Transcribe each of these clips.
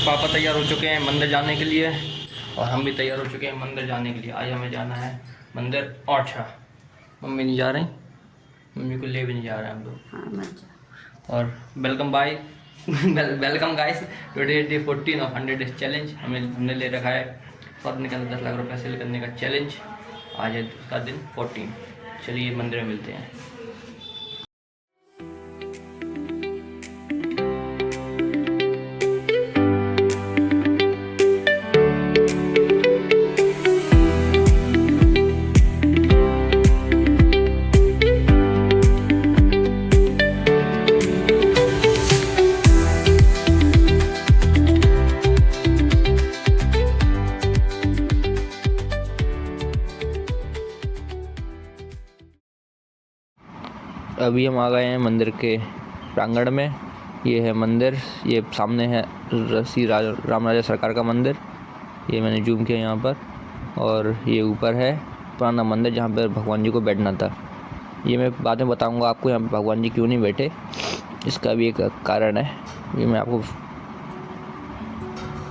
पापा तैयार हो चुके हैं मंदिर जाने के लिए और हम भी तैयार हो चुके हैं मंदिर जाने के लिए। आज हमें जाना है मंदिर ओरछा। मम्मी नहीं जा रही, मम्मी को ले भी नहीं जा रहे हैं हम लोग। और welcome bye welcome guys today day 14 of 100 days challenge. हमने ले रखा है फर्द के अंदर 10 लाख रुपये सेल करने का चैलेंज। आज है उसका दिन 14। चलिए मंदिर में मिलते हैं। अभी हम आ गए हैं मंदिर के प्रांगण में। ये है मंदिर, ये सामने है श्री राम राजा सरकार का मंदिर। ये मैंने जूम किया यहाँ पर। और ये ऊपर है पुराना मंदिर जहाँ पर भगवान जी को बैठना था। ये मैं बाद में बताऊँगा आपको यहाँ पर भगवान जी क्यों नहीं बैठे, इसका भी एक कारण है। ये मैं आपको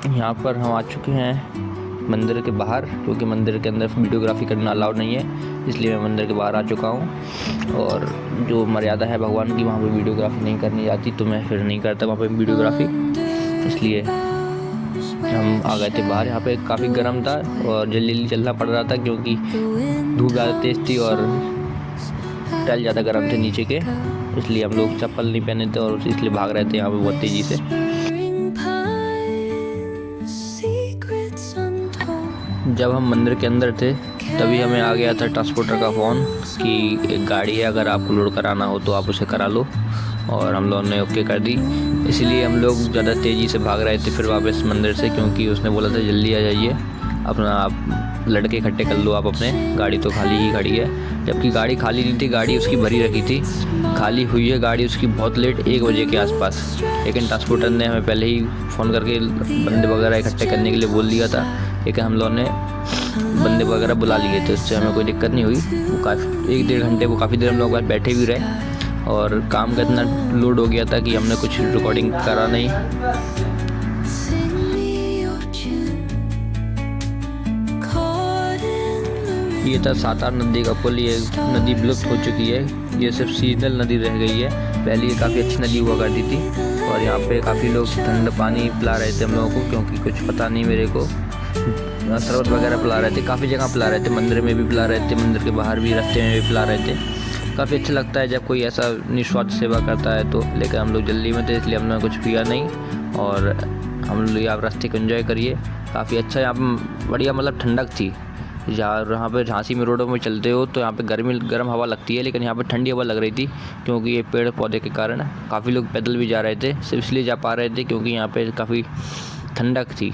यहाँ पर हम आ चुके हैं मंदिर के बाहर, क्योंकि मंदिर के अंदर वीडियोग्राफी करना अलाउड नहीं है, इसलिए मैं मंदिर के बाहर आ चुका हूँ। और जो मर्यादा है भगवान की, वहाँ पे वीडियोग्राफी नहीं करनी आती तो मैं फिर नहीं करता वहाँ पे वीडियोग्राफी, इसलिए हम आ गए थे बाहर। यहाँ पे काफ़ी गर्म था और जल्दी जल्दी चलना पड़ रहा था क्योंकि धूप ज़्यादा तेज़ थी और टाइल ज़्यादा गर्म थे नीचे के, इसलिए हम लोग चप्पल नहीं पहने थे और इसलिए भाग रहे थे यहाँ पे बहुत तेज़ी से। जब हम मंदिर के अंदर थे तभी हमें आ गया था ट्रांसपोर्टर का फ़ोन कि एक गाड़ी है, अगर आपको लोड कराना हो तो आप उसे करा लो। और हम लोगों ने ओके कर दी, इसलिए हम लोग ज़्यादा तेज़ी से भाग रहे थे फिर वापस मंदिर से, क्योंकि उसने बोला था जल्दी आ जाइए, अपना आप लड़के इकट्ठे कर लो आप अपने, गाड़ी तो खाली ही खड़ी है। जबकि गाड़ी खाली नहीं थी, गाड़ी उसकी भरी रखी थी। खाली हुई है गाड़ी उसकी बहुत लेट, 1 बजे के आसपास। लेकिन ट्रांसपोर्टर ने हमें पहले ही फ़ोन करके बंदे वगैरह इकट्ठे करने के लिए बोल दिया था, लेकिन हम लोगों ने बंदे वगैरह बुला लिए थे, उससे हमें कोई दिक्कत नहीं हुई। वो काफ़ी 1-1.5 घंटे वो काफ़ी देर हम लोग बैठे भी रहे और काम का इतना लोड हो गया था कि हमने कुछ रिकॉर्डिंग करा नहीं। ये था सातार नदी का पुल। ये नदी विलुप्त हो चुकी है, ये सिर्फ सीजनल नदी रह गई है। पहले ये काफ़ी अच्छी नदी हुआ करती थी और यहाँ पे काफ़ी लोग ठंडा पानी पिला रहे थे हम लोगों को, क्योंकि कुछ पता नहीं मेरे को, शरबत वगैरह पिला रहे थे, काफ़ी जगह पिला रहे थे, मंदिर में भी पिला रहे थे, मंदिर के बाहर भी रास्ते में भी पिला रहे थे। काफ़ी अच्छा लगता है जब कोई ऐसा निस्वार्थ सेवा करता है तो। लेकिन हम लोग जल्दी में थे इसलिए हमने कुछ पिया नहीं और हम लोग आप रास्ते को एंजॉय करिए। काफ़ी अच्छा यहाँ पर बढ़िया, मतलब ठंडक थी। यहाँ पे झांसी में रोडों में चलते हो तो यहाँ पे गर्म हवा लगती है, लेकिन यहाँ पे ठंडी हवा लग रही थी क्योंकि ये पेड़ पौधे के कारण। काफ़ी लोग पैदल भी जा रहे थे, सिर्फ इसलिए जा पा रहे थे क्योंकि यहाँ पे काफ़ी ठंडक थी।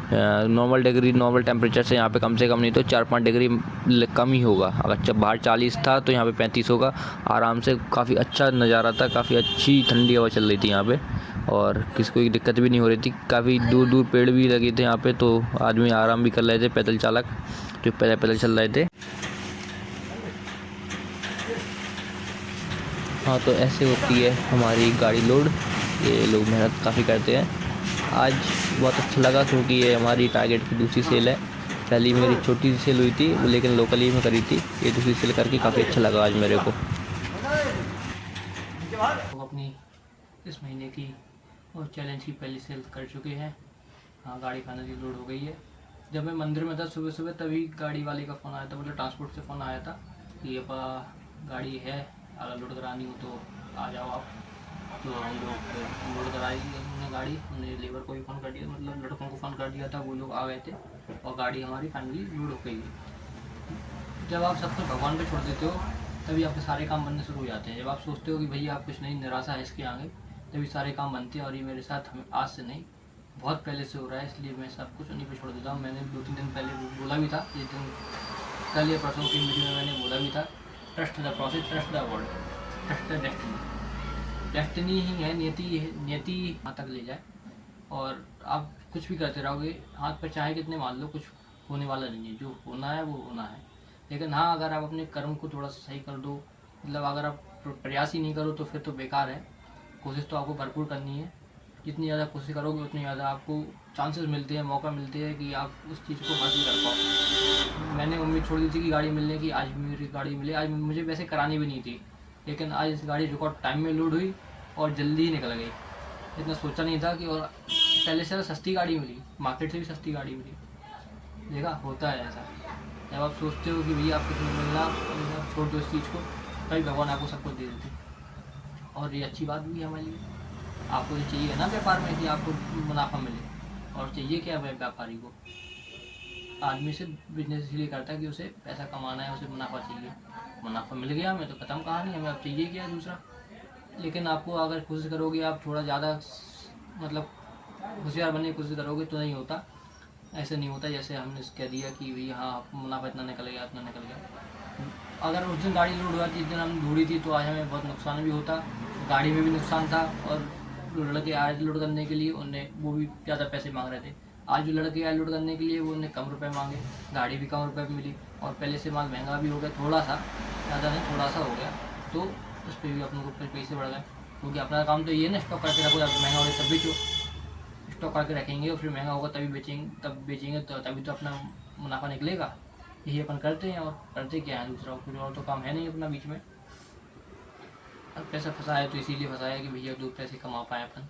नॉर्मल टेम्परेचर से यहाँ पे कम से कम नहीं तो 4-5 डिग्री कम ही होगा। अगर जब बाहर 40 था तो यहाँ पे 35 होगा आराम से। काफ़ी अच्छा नज़ारा था, काफ़ी अच्छी ठंडी हवा चल रही थी यहाँ पे और किसी को दिक्कत भी नहीं हो रही थी। काफ़ी दूर दूर पेड़ भी लगे थे यहाँ पे, तो आदमी आराम भी कर रहे थे, पैदल चालक जो पैदल चल रहे थे। हाँ, तो ऐसे होती है हमारी गाड़ी लोड। ये लोग मेहनत काफ़ी करते हैं। आज बहुत अच्छा लगा क्योंकि ये हमारी टारगेट की दूसरी सेल है। पहली मेरी छोटी सी सेल हुई थी लेकिन लोकली में करी थी, ये दूसरी सेल करके काफ़ी अच्छा लगा आज मेरे को। तो अपनी इस महीने की और चैलेंज की पहली सेल कर चुके हैं। हाँ, गाड़ी फाइनली लोड हो गई है। जब मैं मंदिर में था सुबह सुबह तभी गाड़ी वाले का फ़ोन आया था, मतलब ट्रांसपोर्ट से फ़ोन आया था कि ये गाड़ी है, अगर लोड करानी हो तो आ जाओ आप। तो हम लोग लोड कराई उन्होंने गाड़ी, उन्होंने लेबर को भी फ़ोन कर दिया, मतलब लड़कों को फ़ोन कर दिया था, वो लोग आ गए थे और गाड़ी हमारी फाइनली लोड हो गई है। जब आप सब कुछ भगवान पे छोड़ देते हो तभी आपके सारे काम बनने शुरू हो जाते हैं। जब आप सोचते हो कि भैया आप कुछ नहीं, निराशा है इसके आगे, तभी सारे काम बनते हैं। और ये मेरे साथ आज से नहीं, बहुत पहले से हो रहा है, इसलिए मैं सब कुछ उन्हीं पे छोड़ देता हूँ। मैंने 2-3 दिन पहले बोला भी था, जिस दिन कल या परसों की वीडियो में मैंने बोला भी था, trust the process, trust the word, trust the destiny. Destiny ही है, नियति वहाँ तक ले जाए। और आप कुछ भी करते रहोगे, हाथ पर चाहे कितने मान लो, कुछ होने वाला नहीं है। जो होना है वो होना है। लेकिन हाँ, अगर आप अपने कर्म को थोड़ा सा सही कर दो, मतलब अगर आप प्रयास ही नहीं करो तो फिर तो बेकार है। कोशिश तो आपको भरपूर करनी है। जितनी ज़्यादा कोशिश करोगे उतनी ज़्यादा आपको चांसेस मिलते हैं, मौका मिलते हैं कि आप उस चीज़ को हासिल कर पाओ। मैंने उम्मीद छोड़ दी थी कि गाड़ी मिलने की, आज मेरी गाड़ी मिली। आज मुझे वैसे करानी भी नहीं थी, लेकिन आज इस गाड़ी रिकॉर्ड टाइम में लोड हुई और जल्दी ही निकल गई। इतना सोचा नहीं था कि, और पहले से सस्ती गाड़ी मिली, मार्केट से भी सस्ती गाड़ी मिली। देखा, होता है ऐसा। जब आप सोचते हो कि भैया आपको कुछ मिलना, छोड़ दो इस चीज़ को, कभी भगवान आपको सब कुछ दे देते। और ये अच्छी बात भी है हमारे लिए। आपको ये चाहिए ना व्यापार में कि आपको मुनाफा मिले, और चाहिए क्या व्यापारी को? आदमी से बिजनेस इसलिए करता है कि उसे पैसा कमाना है, उसे मुनाफा चाहिए। मुनाफा मिल गया हमें तो ख़त्म कहानी, हमें अब चाहिए क्या दूसरा। लेकिन आपको अगर कोशिश करोगे, आप थोड़ा ज़्यादा मतलब होशियार बनने की कोशिश करोगे तो नहीं होता। ऐसे नहीं होता जैसे हमने कह दिया कि भैया हाँ मुनाफा इतना निकल गया, इतना निकल गया। अगर उस दिन गाड़ी लोड हुआ थी, जिस दिन हम ढूंढी थी, तो आज हमें बहुत नुकसान भी होता, गाड़ी में भी नुकसान था। और जो लड़के आए लोड करने के लिए, उन्हें वो भी ज़्यादा पैसे मांग रहे थे। आज जो लड़के आए लोड करने के लिए, वो उन्हें कम रुपए मांगे, गाड़ी भी कम रुपए में मिली, और पहले से माल महंगा भी हो गया, थोड़ा सा, ज़्यादा नहीं, थोड़ा सा हो गया। तो उस पर भी अपने को पैसे बढ़ गए, क्योंकि अपना काम तो ये है ना, स्टॉक करके रखो, जब महंगा हो तब बेचो। स्टॉक करके रखेंगे और फिर महंगा होगा तभी बेचेंगे, तब बेचेंगे तो तभी तो अपना मुनाफा निकलेगा। यही अपन करते हैं, और करते क्या है दूसरा, कुछ और तो काम है नहीं अपना बीच में। अब पैसा फंसाया तो इसीलिए फंसाया कि भैया 2 पैसे कमा पाए अपन।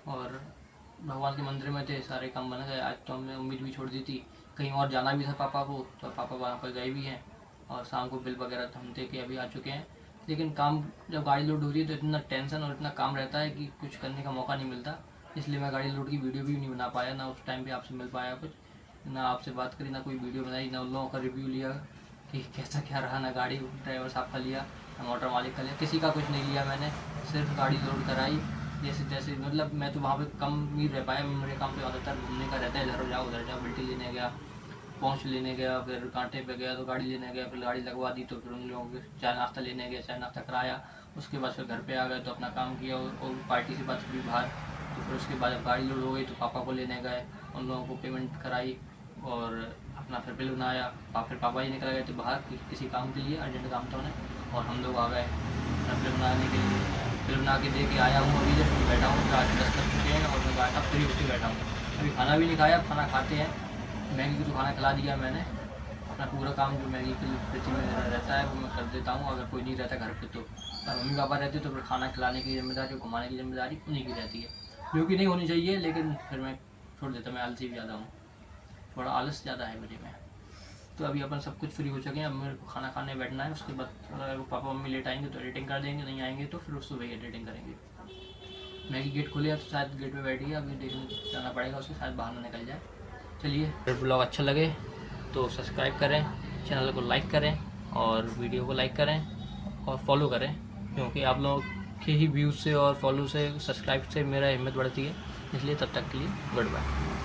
और भगवान के मंदिर में थे, सारे काम बन गए। आज तो हमने उम्मीद भी छोड़ दी थी, कहीं और जाना भी था पापा को, तो पापा वहाँ पर गए भी हैं, और शाम को बिल वगैरह तो हम दे के अभी आ चुके हैं। लेकिन काम जब गाड़ी लोड होती है तो इतना टेंशन और इतना काम रहता है कि कुछ करने का मौका नहीं मिलता। इसलिए मैं गाड़ी लोड की वीडियो भी नहीं बना पाया, ना उस टाइम पे आपसे मिल पाया कुछ, ना आपसे बात करी, ना कोई वीडियो बनाई, ना उन लोगों का रिव्यू लिया कि कैसा क्या रहा, ना गाड़ी ड्राइवर साहब का लिया, ना मोटर मालिक का लिया, किसी का कुछ नहीं लिया मैंने। सिर्फ गाड़ी लोड कराई जैसे तैसे। मतलब मैं तो वहाँ पे कम ही रह पाया, मेरे काम पे ज़्यादातर घूमने का रहता है, इधर जाओ उधर जाओ, बिल्टी लेने गया, पहुँच लेने गया, फिर कांटे पे गया तो गाड़ी लेने गया, फिर गाड़ी लगवा दी तो फिर उन लोगों के चाय नाश्ता लेने गया, चाय नाश्ता कराया। उसके बाद फिर घर पे आ गए तो अपना काम किया, और पार्टी से बात करी बाहर। तो फिर उसके बाद जब गाड़ी लोड हो गई तो पापा को लेने गए, उन लोगों को पेमेंट कराई, और अपना फिर बिल बनाया। फिर पापा ही निकल गए थे बाहर किसी काम के लिए, अर्जेंट काम था उन्हें, और हम लोग आ गए बिल बनाने के लिए। बिल बना के दे के आया हूँ, अभी जस्ट बैठा हूँ, रात 10 बज चुके हैं, और मैं अब फ्री होकर बैठा हूँ। अभी खाना भी नहीं खाया, खाना खाते हैं। मैगी को तो खाना खिला दिया मैंने। अपना पूरा काम जो मैगी के प्रति में रहता है वो मैं कर देता हूँ, अगर कोई नहीं रहता घर पे तो। अगर मम्मी पापा रहते तो फिर खाना खिलाने की जिम्मेदारी और घुमाने की जिम्मेदारी उन्हीं की रहती है, जो कि नहीं होनी चाहिए, लेकिन फिर मैं छोड़ देता। मैं आलसी भी ज़्यादा हूँ, थोड़ा आलस ज़्यादा है मुझे में। तो अभी अपन सब कुछ फ्री हो चुके हैं, अब मेरे को खाना खाने बैठना है। उसके बाद अगर पापा मम्मी लेट आएंगे तो एडिटिंग कर देंगे, नहीं आएंगे तो फिर उससे वही एडिटिंग करेंगे। मैगी गेट खोले तो शायद गेट पे बैठी है, अभी देखने जाना पड़ेगा उसके, शायद बाहर ना निकल जाए। चलिए, अगर ब्लॉग अच्छा लगे तो सब्सक्राइब करें, चैनल को लाइक करें, और वीडियो को लाइक करें और फॉलो करें, क्योंकि आप लोगों के ही व्यूज़ से और फॉलो से, सब्सक्राइब से मेरा हिम्मत बढ़ती है। इसलिए तब तक के लिए गुड बाय।